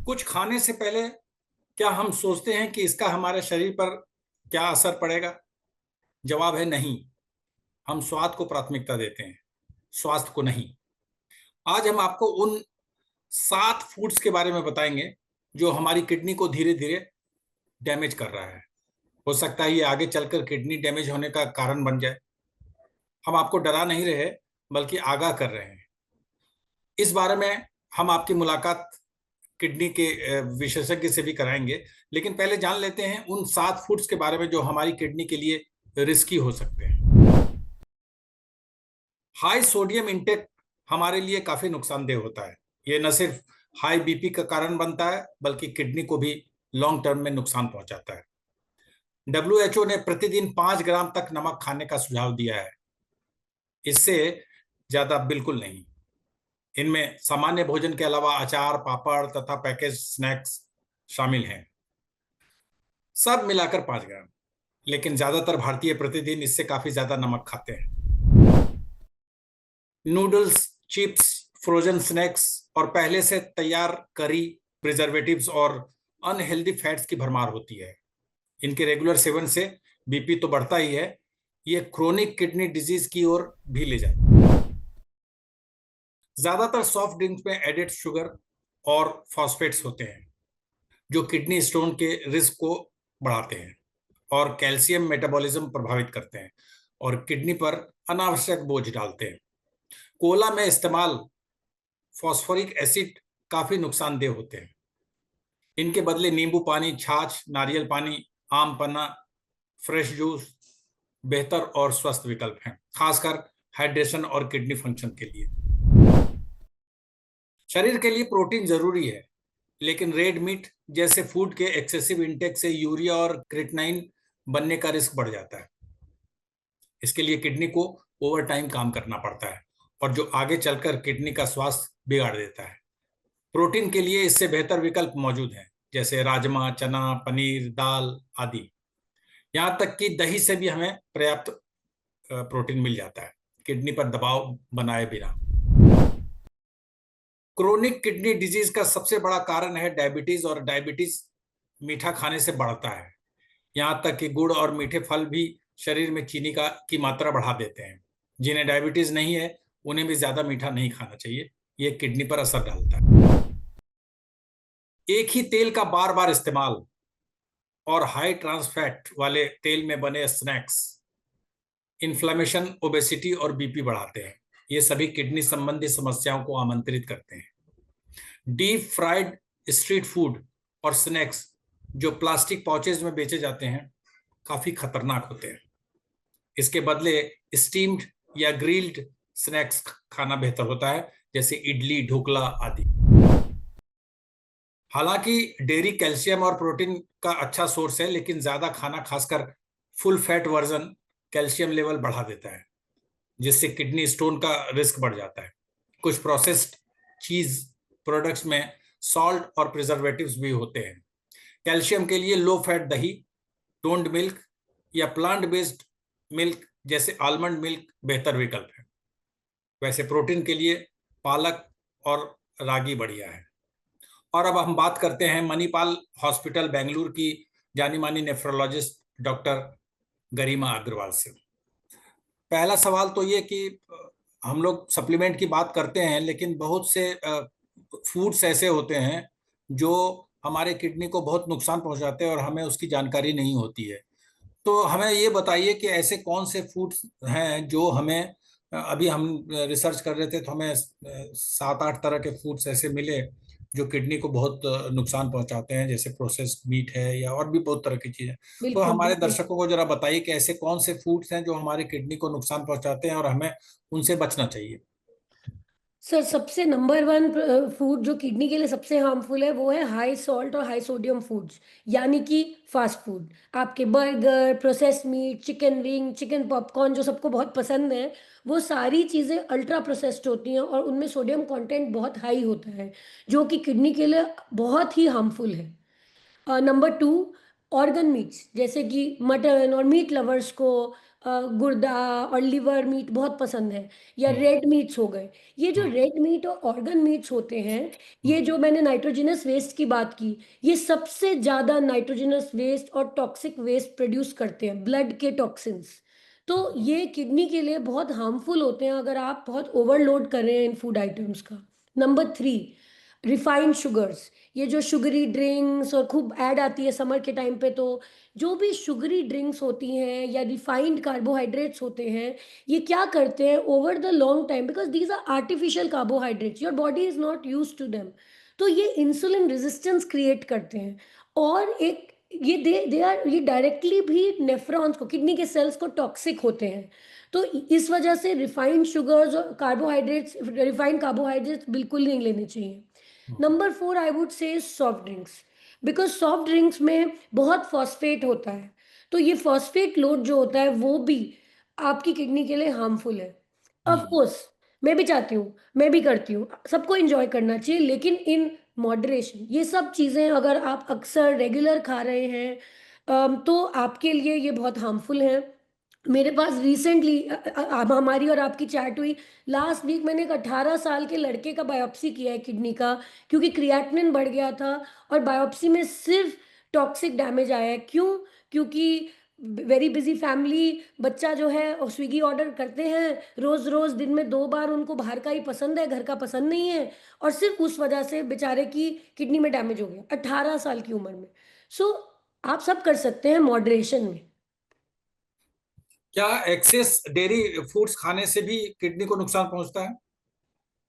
कुछ खाने से पहले क्या हम सोचते हैं कि इसका हमारे शरीर पर क्या असर पड़ेगा? जवाब है नहीं। हम स्वाद को प्राथमिकता देते हैं, स्वास्थ्य को नहीं। आज हम आपको उन 7 फूड्स के बारे में बताएंगे जो हमारी किडनी को धीरे धीरे डैमेज कर रहा है। हो सकता है ये आगे चलकर किडनी डैमेज होने का कारण बन जाए। हम आपको डरा नहीं रहे, बल्कि आगाह कर रहे हैं। इस बारे में हम आपकी मुलाकात किडनी के विशेषज्ञ से भी कराएंगे। लेकिन पहले जान लेते हैं उन 7 फूड्स के बारे में जो हमारी किडनी के लिए रिस्की हो सकते हैं। हाई सोडियम इंटेक हमारे लिए काफी नुकसानदेह होता है। ये न सिर्फ हाई बीपी का कारण बनता है, बल्कि किडनी को भी लॉन्ग टर्म में नुकसान पहुंचाता है। WHO ने प्रतिदिन 5 ग्राम तक नमक खाने का सुझाव दिया है। इससे ज्यादा बिल्कुल नहीं। इनमें सामान्य भोजन के अलावा अचार, पापड़ तथा पैकेज स्नैक्स शामिल हैं। सब मिलाकर 5 ग्राम। लेकिन ज्यादातर भारतीय प्रतिदिन इससे काफी ज्यादा नमक खाते हैं। नूडल्स, चिप्स, फ्रोजन स्नैक्स और पहले से तैयार करी, प्रिजर्वेटिव्स और अनहेल्दी फैट्स की भरमार होती है। इनके रेगुलर सेवन से बीपी तो बढ़ता ही है, ये क्रोनिक किडनी डिजीज की ओर भी ले जाता है। ज्यादातर सॉफ्ट ड्रिंक्स में एडेड शुगर और फॉस्फेट्स होते हैं, जो किडनी स्टोन के रिस्क को बढ़ाते हैं और कैल्शियम मेटाबॉलिज्म प्रभावित करते हैं और किडनी पर अनावश्यक बोझ डालते हैं। कोला में इस्तेमाल फॉस्फोरिक एसिड काफी नुकसानदेह होते हैं। इनके बदले नींबू पानी, छाछ, नारियल पानी, आम पन्ना, फ्रेश जूस बेहतर और स्वस्थ विकल्प हैं, खासकर हाइड्रेशन और किडनी फंक्शन के लिए। शरीर के लिए प्रोटीन जरूरी है, लेकिन रेड मीट जैसे फूड के एक्सेसिव इंटेक से यूरिया और क्रिएटिनिन बनने का रिस्क बढ़ जाता है। इसके लिए किडनी को ओवर टाइम काम करना पड़ता है, और जो आगे चलकर किडनी का स्वास्थ्य बिगाड़ देता है। प्रोटीन के लिए इससे बेहतर विकल्प मौजूद हैं, जैसे राजमा, चना, पनीर, दाल आदि। यहाँ तक कि दही से भी हमें पर्याप्त प्रोटीन मिल जाता है, किडनी पर दबाव बनाए बिना। क्रोनिक किडनी डिजीज का सबसे बड़ा कारण है डायबिटीज, और डायबिटीज मीठा खाने से बढ़ता है। यहाँ तक कि गुड़ और मीठे फल भी शरीर में चीनी की मात्रा बढ़ा देते हैं। जिन्हें डायबिटीज नहीं है, उन्हें भी ज्यादा मीठा नहीं खाना चाहिए, ये किडनी पर असर डालता है। एक ही तेल का बार बार इस्तेमाल और हाई ट्रांस फैट वाले तेल में बने स्नैक्स इन्फ्लेमेशन, ओबेसिटी और बीपी बढ़ाते हैं। ये सभी किडनी संबंधी समस्याओं को आमंत्रित करते हैं। डीप फ्राइड स्ट्रीट फूड और स्नैक्स जो प्लास्टिक पाउचेज में बेचे जाते हैं, काफी खतरनाक होते हैं। इसके बदले स्टीम्ड या ग्रिल्ड स्नैक्स खाना बेहतर होता है, जैसे इडली, ढोकला आदि। हालांकि डेयरी कैल्शियम और प्रोटीन का अच्छा सोर्स है, लेकिन ज्यादा खाना, खासकर full fat version, calcium level बढ़ा देता है, जिससे किडनी स्टोन का रिस्क बढ़ जाता है। कुछ प्रोसेस्ड चीज प्रोडक्ट्स में सॉल्ट और प्रिजर्वेटिव्स भी होते हैं। कैल्शियम के लिए लो फैट दही, टोन्ड मिल्क या प्लांट बेस्ड मिल्क जैसे आलमंड मिल्क बेहतर विकल्प है। वैसे प्रोटीन के लिए पालक और रागी बढ़िया है। और अब हम बात करते हैं मणिपाल हॉस्पिटल बेंगलुरु की जानी मानी नेफ्रोलॉजिस्ट डॉक्टर गरिमा अग्रवाल से। पहला सवाल तो ये कि हम लोग सप्लीमेंट की बात करते हैं, लेकिन बहुत से फूड्स ऐसे होते हैं जो हमारे किडनी को बहुत नुकसान पहुंचाते हैं और हमें उसकी जानकारी नहीं होती है। तो हमें ये बताइए कि ऐसे कौन से फूड्स हैं जो हमें अभी हम रिसर्च कर रहे थे तो हमें 7-8 तरह के फूड्स ऐसे मिले जो किडनी को बहुत नुकसान पहुंचाते हैं, जैसे प्रोसेस्ड मीट है या और भी बहुत तरह की चीजें। तो बिल्कुल हमारे बिल्कुल। दर्शकों को जरा बताइए कि ऐसे कौन से फूड्स हैं जो हमारे किडनी को नुकसान पहुंचाते हैं और हमें उनसे बचना चाहिए। सर, सबसे नंबर वन फूड जो किडनी के लिए सबसे हार्मफुल है वो है हाई सॉल्ट और हाई सोडियम फूड्स, यानी कि फास्ट फूड। आपके burger, processed meat, chicken wing, chicken popcorn जो सबको बहुत पसंद है, वो सारी चीज़ें अल्ट्रा प्रोसेस्ड होती हैं और उनमें सोडियम कंटेंट बहुत हाई होता है, जो कि किडनी के लिए बहुत ही हार्मफुल है। नंबर टू, ऑर्गन मीट्स जैसे कि मटन, और मीट लवर्स को गुर्दा और लिवर मीट बहुत पसंद है, या हम्म, रेड मीट्स हो गए। ये जो हम्म, रेड मीट और ऑर्गन मीट्स होते हैं, ये हम्म, जो मैंने नाइट्रोजनस वेस्ट की बात की, ये सबसे ज्यादा नाइट्रोजनस वेस्ट और टॉक्सिक वेस्ट प्रोड्यूस करते हैं, ब्लड के टॉक्सिन्स। तो ये किडनी के लिए बहुत हार्मफुल होते हैं अगर आप बहुत ओवरलोड कर रहे हैं इन फूड आइटम्स का। Number 3, refined sugars. ये जो शुगरी ड्रिंक्स और खूब ऐड आती है समर के टाइम पे, तो जो भी शुगरी ड्रिंक्स होती हैं या रिफाइंड कार्बोहाइड्रेट्स होते हैं, ये क्या करते हैं over the long time, because these are artificial carbohydrates, your body is not use to them. तो ये इंसुलिन रेजिस्टेंस क्रिएट करते हैं। और एक ये दे आर ये डायरेक्टली भी नेफ्रॉन्स को, किडनी के सेल्स को टॉक्सिक होते हैं। तो इस वजह से रिफाइंड शुगर्स और कार्बोहाइड्रेट्स, रिफाइंड कार्बोहाइड्रेट्स बिल्कुल नहीं लेने चाहिए। Number 4 I would say soft drinks, because soft drinks में बहुत फॉस्फेट होता है। तो ये फॉस्फेट लोड जो होता है वो भी आपकी किडनी के लिए हार्मफुल है। ऑफ हम्म, कोर्स मैं भी चाहती हूँ, मैं भी करती हूँ, सबको एंजॉय करना चाहिए, लेकिन इन मॉडरेशन। ये सब चीज़ें अगर आप अक्सर रेगुलर खा रहे हैं, तो आपके लिए ये बहुत हार्मफुल है। मेरे पास रिसेंटली अब हमारी और आपकी चैट हुई, लास्ट वीक मैंने एक 18 साल के लड़के का बायोप्सी किया है किडनी का, क्योंकि क्रिएटिनिन बढ़ गया था। और बायोप्सी में सिर्फ टॉक्सिक डैमेज आया है। क्यों? क्योंकि वेरी बिजी फैमिली, बच्चा जो है और स्विगी ऑर्डर करते हैं रोज रोज, दिन में 2 बार, उनको बाहर का ही पसंद है, घर का पसंद नहीं है। और सिर्फ उस वजह से बेचारे की किडनी में डैमेज हो गया 18 साल की उम्र में। सो आप सब कर सकते हैं मॉडरेशन में। क्या एक्सेस डेयरी फूड्स खाने से भी किडनी को नुकसान पहुंचता है?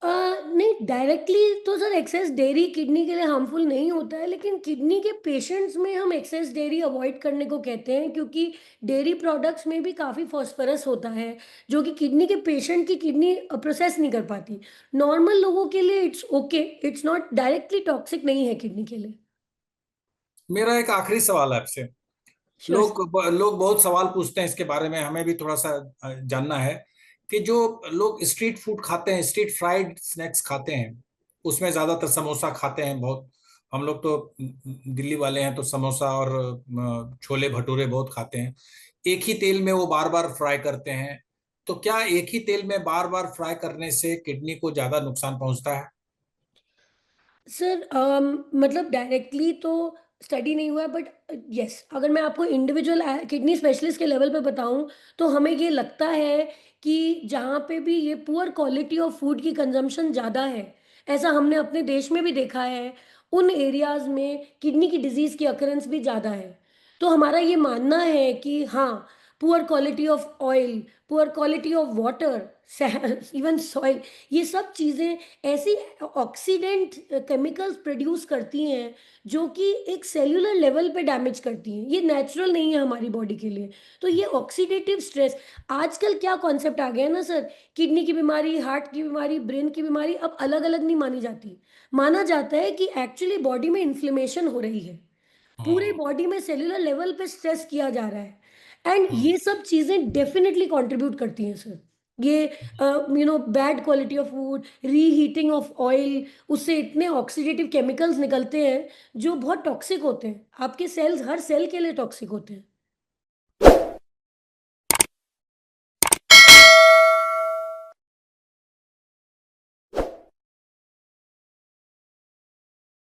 नहीं, डायरेक्टली तो सर एक्सेस डेयरी किडनी के लिए हार्मफुल नहीं होता है, लेकिन किडनी के पेशेंट्स में हम एक्सेस डेयरी अवॉइड करने को कहते हैं, क्योंकि डेयरी प्रोडक्ट्स में भी काफ़ी फॉस्फोरस होता है, जो कि किडनी के पेशेंट की किडनी प्रोसेस नहीं कर पाती। नॉर्मल लोगों के लिए it's okay, it's not directly toxic नहीं है किडनी के लिए। मेरा एक आखिरी सवाल है आपसे। श्योर। लोग लोग बहुत सवाल पूछते हैं इसके बारे में, हमें भी थोड़ा सा जानना है कि जो लोग स्ट्रीट फूड खाते हैं, स्ट्रीट फ्राइड स्नैक्स खाते हैं, उसमें ज्यादातर समोसा खाते हैं बहुत। हम लोग तो दिल्ली वाले हैं, तो समोसा और छोले भटूरे बहुत खाते हैं। एक ही तेल में वो बार बार फ्राई करते हैं। तो क्या एक ही तेल में बार बार फ्राई करने से किडनी को ज्यादा नुकसान पहुंचता है? सर मतलब डायरेक्टली तो स्टडी नहीं हुआ है, बट यस, अगर मैं आपको इंडिविजुअल किडनी स्पेशलिस्ट के लेवल पे बताऊं, तो हमें ये लगता है कि जहाँ पे भी ये पुअर क्वालिटी ऑफ फूड की कंजम्पशन ज़्यादा है, ऐसा हमने अपने देश में भी देखा है, उन एरियाज में किडनी की डिजीज़ की अकरेंस भी ज़्यादा है। तो हमारा ये मानना है कि हाँ, poor quality of oil, poor quality of water, even soil, ये सब चीज़ें ऐसी ऑक्सीडेंट केमिकल्स प्रोड्यूस करती हैं जो कि एक सेल्यूलर लेवल पे डैमेज करती हैं। ये नेचुरल नहीं है हमारी बॉडी के लिए। तो ये ऑक्सीडेटिव स्ट्रेस, आजकल क्या कॉन्सेप्ट आ गया है ना सर, किडनी की बीमारी, हार्ट की बीमारी, ब्रेन की बीमारी अब अलग अलग नहीं मानी जाती। माना जाता है कि एक्चुअली बॉडी में इन्फ्लेमेशन हो रही है, पूरे हम्म, बॉडी में सेल्यूलर लेवल पे स्ट्रेस किया जा रहा है। एंड हम्म, ये सब चीजें डेफिनेटली कंट्रीब्यूट करती हैं सर। ये bad quality of food, reheating of oil, उससे इतने ऑक्सीडेटिव केमिकल्स निकलते हैं जो बहुत टॉक्सिक होते हैं, आपके सेल्स, हर सेल के लिए टॉक्सिक होते हैं।